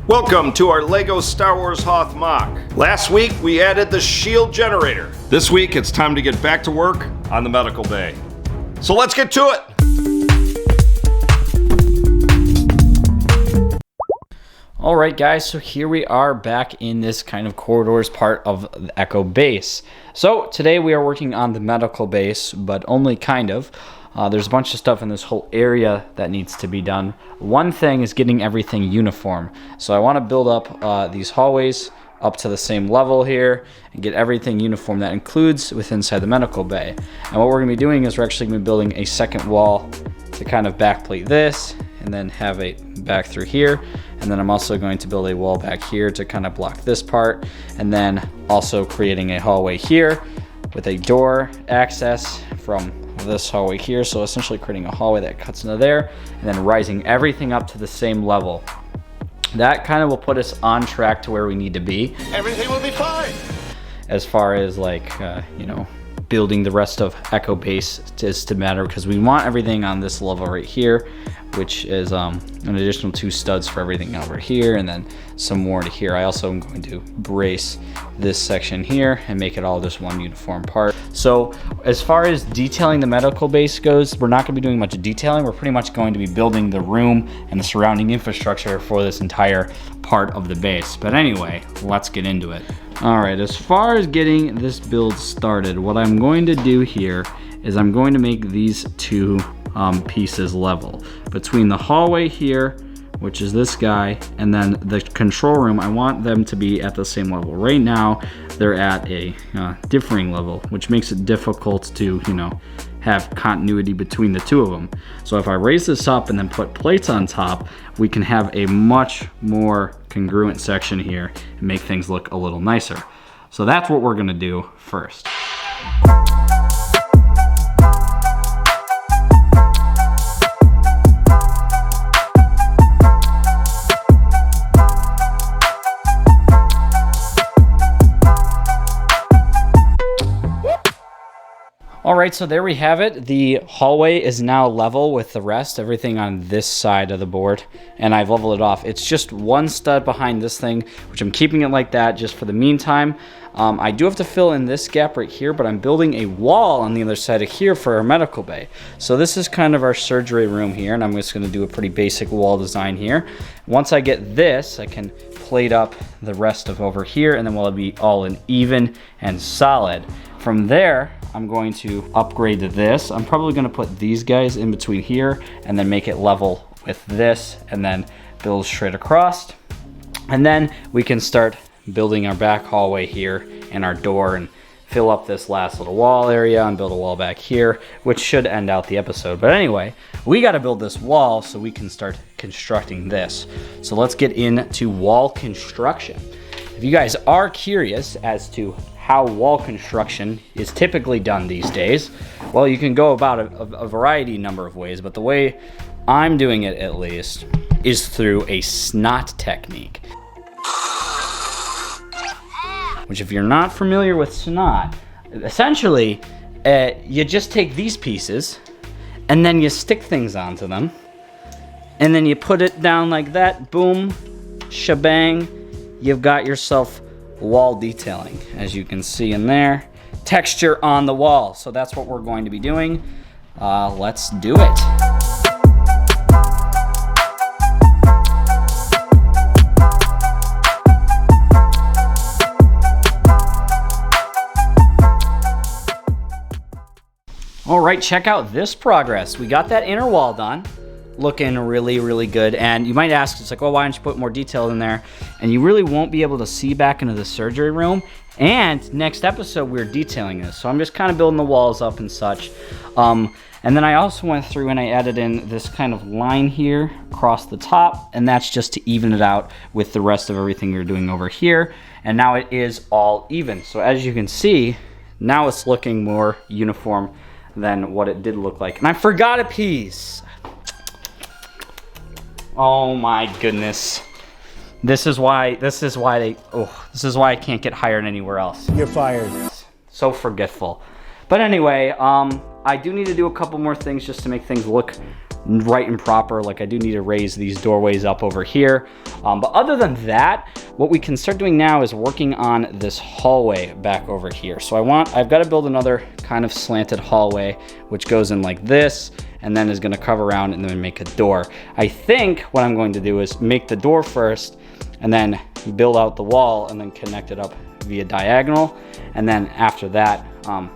Welcome to our LEGO Star Wars Hoth MOC. Last week we added the shield generator. This week it's time to get back to work on the medical bay. So let's get to it! Alright guys, so here we are back in this kind of corridors part of the Echo base. So today we are working on the medical base, but only kind of. There's a bunch of stuff in this whole area that needs to be done. One thing is getting everything uniform. So I want to build up these hallways up to the same level here and get everything uniform. That includes with inside the medical bay. And what we're going to be doing is we're actually going to be building a second wall to kind of backplate this and then have a back through here. And then I'm also going to build a wall back here to kind of block this part. And then also creating a hallway here with a door access from this hallway here. So essentially creating a hallway that cuts into there and then rising everything up to the same level. That kind of will put us on track to where we need to be. Everything will be fine. As far as like, building the rest of Echo base is to matter, because we want everything on this level right here, which is an additional 2 studs for everything over here and then some more to here. I also am going to brace this section here and make it all just one uniform part. So as far as detailing the medical base goes, we're not going to be doing much detailing. We're pretty much going to be building the room and the surrounding infrastructure for this entire part of the base. But anyway, let's get into it. All right, as far as getting this build started, what I'm going to do here is I'm going to make these 2 pieces level. Between the hallway here, which is this guy, and then the control room, I want them to be at the same level. Right now, they're at a differing level, which makes it difficult to, have continuity between the 2 of them. So if I raise this up and then put plates on top, we can have a much more congruent section here and make things look a little nicer. So that's what we're gonna do first. All right, so there we have it. The hallway is now level with the rest, everything on this side of the board, and I've leveled it off. It's just 1 stud behind this thing, which I'm keeping it like that just for the meantime. I do have to fill in this gap right here, but I'm building a wall on the other side of here for our medical bay. So this is kind of our surgery room here, and I'm just gonna do a pretty basic wall design here. Once I get this, I can plate up the rest of over here, and then we'll be all in even and solid. From there, I'm going to upgrade to this. I'm probably gonna put these guys in between here and then make it level with this and then build straight across. And then we can start building our back hallway here and our door and fill up this last little wall area and build a wall back here, which should end out the episode. But anyway, we gotta build this wall so we can start constructing this. So let's get into wall construction. If you guys are curious as to how wall construction is typically done these days, well, you can go about a variety number of ways, but the way I'm doing it at least is through a snot technique. Which, if you're not familiar with snot, essentially you just take these pieces and then you stick things onto them and then you put it down like that, boom, shebang, you've got yourself wall detailing, as you can see in there. Texture on the wall. So that's what we're going to be doing. Let's do it. All right, check out this progress. We got that inner wall done. Looking really, really good. And you might ask, it's like, well, why don't you put more detail in there? And you really won't be able to see back into the surgery room. And next episode, we're detailing this. So I'm just kind of building the walls up and such. And then I also went through and I added in this kind of line here across the top. And that's just to even it out with the rest of everything we're doing over here. And now it is all even. So as you can see, now it's looking more uniform than what it did look like. And I forgot a piece. Oh my goodness. This is why I can't get hired anywhere else. You're fired. So forgetful. But anyway, I do need to do a couple more things just to make things look right and proper. Like I do need to raise these doorways up over here. But other than that, what we can start doing now is working on this hallway back over here. So I've got to build another kind of slanted hallway, which goes in like this, and then is going to curve around and then make a door. I think what I'm going to do is make the door first, and then build out the wall, and then connect it up via diagonal. And then after that,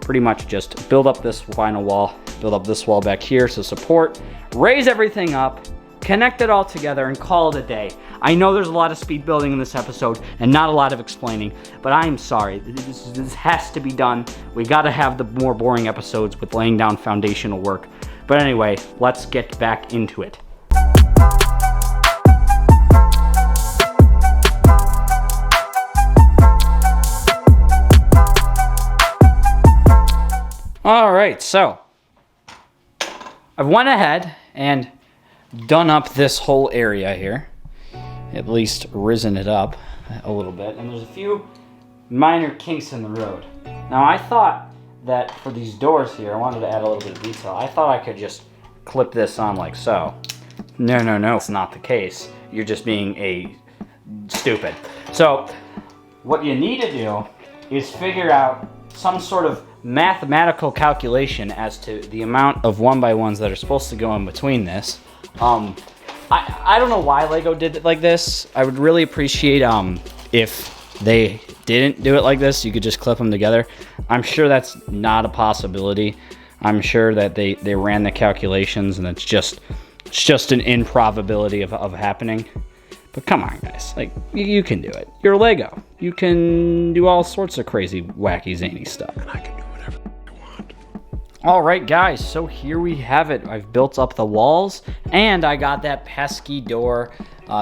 pretty much just build up this final wall, build up this wall back here to support, raise everything up, connect it all together, and call it a day. I know there's a lot of speed building in this episode and not a lot of explaining, but I'm sorry. This has to be done. We got to have the more boring episodes with laying down foundational work. But anyway, let's get back into it. All right, so I've went ahead and done up this whole area here, at least risen it up a little bit, and there's a few minor kinks in the road. Now I thought that for these doors here, I wanted to add a little bit of detail. I thought I could just clip this on like so. No, it's not the case. You're just being stupid. So what you need to do is figure out some sort of mathematical calculation as to the amount of 1x1s that are supposed to go in between this. I don't know why LEGO did it like this. I would really appreciate if they didn't do it like this. You could just clip them together. I'm sure that's not a possibility. I'm sure that they ran the calculations and it's just an improbability of happening. But come on, guys. Like, you can do it. You're LEGO. You can do all sorts of crazy, wacky, zany stuff. And I can do whatever I want. All right, guys. So here we have it. I've built up the walls, and I got that pesky door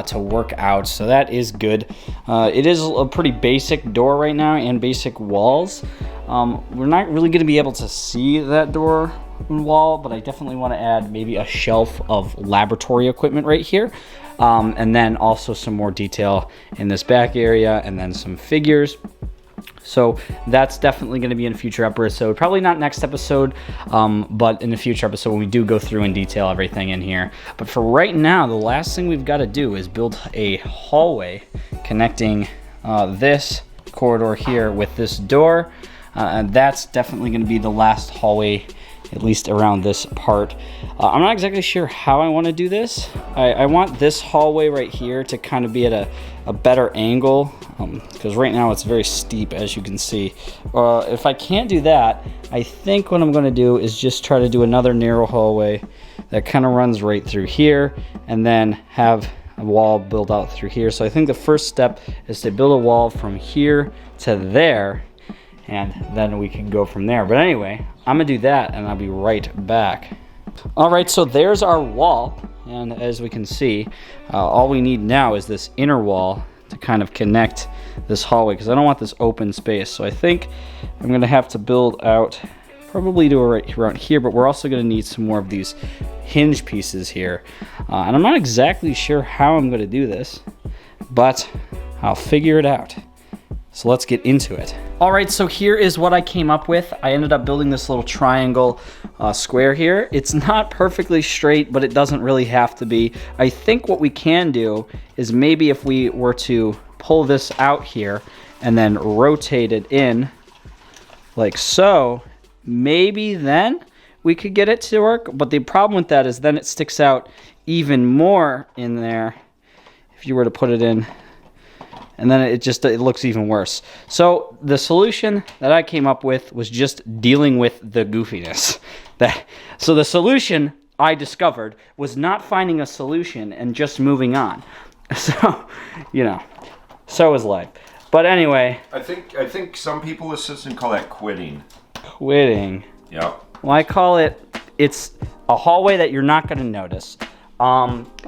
to work out. So that is good. It is a pretty basic door right now and basic walls. We're not really going to be able to see that door and wall, but I definitely want to add maybe a shelf of laboratory equipment right here. And then also some more detail in this back area, and then some figures. So that's definitely going to be in a future episode. Probably not next episode, but in a future episode when we do go through and detail everything in here. But for right now, the last thing we've got to do is build a hallway connecting this corridor here with this door. And that's definitely going to be the last hallway, at least around this part. I'm not exactly sure how I want to do this. I want this hallway right here to kind of be at a better angle, because right now it's very steep, as you can see. If I can't do that, I think what I'm going to do is just try to do another narrow hallway that kind of runs right through here, and then have a wall built out through here. So I think the first step is to build a wall from here to there, and then we can go from there. But anyway, I'm gonna do that and I'll be right back. All right, so there's our wall, and as we can see, all we need now is this inner wall to kind of connect this hallway, because I don't want this open space. So I think I'm gonna have to build out, probably do it right around here, but we're also gonna need some more of these hinge pieces here. And I'm not exactly sure how I'm gonna do this, but I'll figure it out. So let's get into it. All right, so here is what I came up with. I ended up building this little triangle square here. It's not perfectly straight, but it doesn't really have to be. I think what we can do is maybe if we were to pull this out here and then rotate it in like so, maybe then we could get it to work. But the problem with that is then it sticks out even more in there if you were to put it in. And then it looks even worse. So the solution that I came up with was just dealing with the goofiness. So the solution I discovered was not finding a solution and just moving on. So, you know, so is life. But anyway. I think some people assistant call that quitting. Quitting. Yeah. Well, I call it's a hallway that you're not going to notice.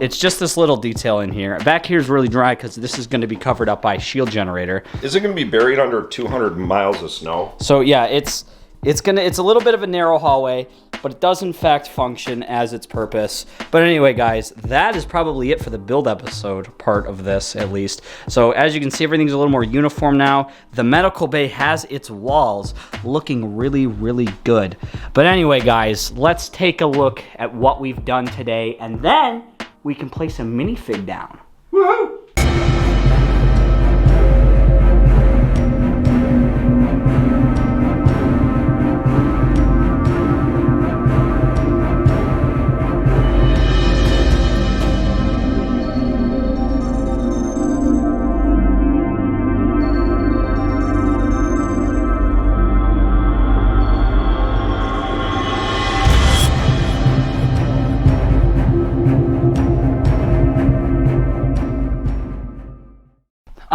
It's just this little detail in here. Back here is really dry because this is going to be covered up by shield generator. Is it going to be buried under 200 miles of snow? So yeah, it's a little bit of a narrow hallway. but it does in fact function as its purpose. But anyway, guys, that is probably it for the build episode part of this, at least. So as you can see, everything's a little more uniform now. The medical bay has its walls looking really, really good. But anyway, guys, let's take a look at what we've done today, and then we can place a minifig down. Woohoo!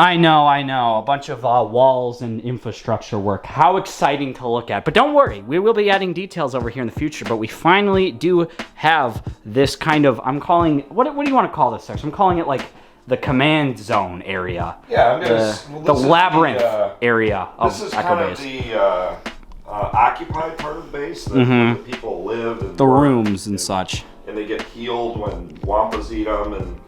I know, a bunch of walls and infrastructure work. How exciting to look at. But don't worry, we will be adding details over here in the future, but we finally do have this kind of, I'm calling, what do you want to call this section? I'm calling it like the command zone area. Yeah, I'm gonna, the labyrinth area of This is Echo kind Base. of the occupied part of the base, where the people live. And the work rooms and such. And they get healed when Wampas eat them. And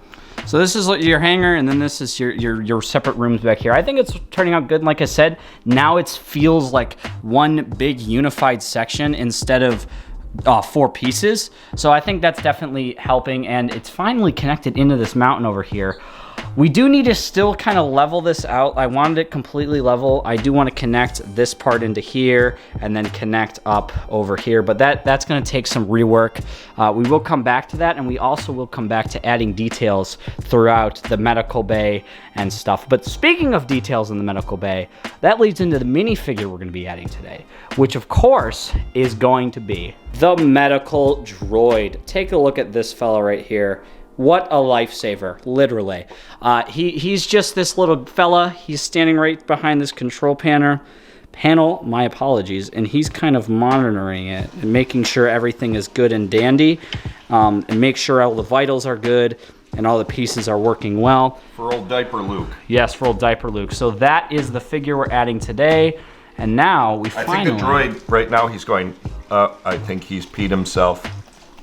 so this is your hangar, and then this is your separate rooms back here. I think it's turning out good. Like I said, now it feels like one big unified section instead of 4 pieces. So I think that's definitely helping, and it's finally connected into this mountain over here. We do need to still kind of level this out. I wanted it completely level. I do want to connect this part into here and then connect up over here, but that's going to take some rework. We will come back to that, and we also will come back to adding details throughout the medical bay and stuff. But speaking of details in the medical bay, that leads into the minifigure we're going to be adding today, which of course is going to be the medical droid. Take a look at this fella right here. What a lifesaver, literally. He's just this little fella. He's standing right behind this control panel, my apologies, and he's kind of monitoring it and making sure everything is good and dandy, and make sure all the vitals are good and all the pieces are working well. for old diaper Luke. Yes, for old diaper Luke. So that is the figure we're adding today, and now we finally... I think the droid, right now, he's going, I think he's peed himself.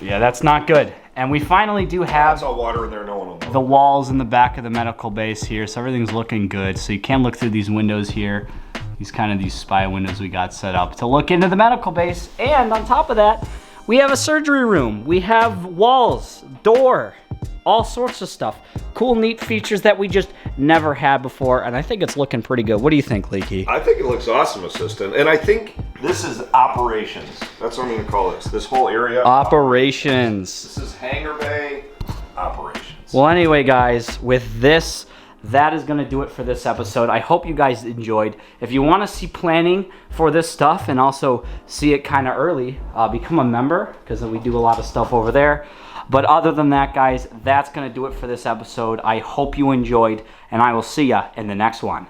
Yeah, that's not good. And we finally do have That's all water in there, no one will know. the walls in the back of the medical base here, so everything's looking good. So you can look through these windows here, these spy windows we got set up to look into the medical base. And on top of that, we have a surgery room. We have walls, door, all sorts of stuff. Cool, neat features that we just never had before, and I think it's looking pretty good. What do you think, Leaky? I think it looks awesome, Assistant. And I think this is operations. That's what I'm going to call this. This whole area. Operations. This is hangar bay operations. Well, anyway, guys, with this, that is going to do it for this episode. I hope you guys enjoyed. If you want to see planning for this stuff and also see it kind of early, become a member, because we do a lot of stuff over there. But other than that, guys, that's going to do it for this episode. I hope you enjoyed, and I will see ya in the next one.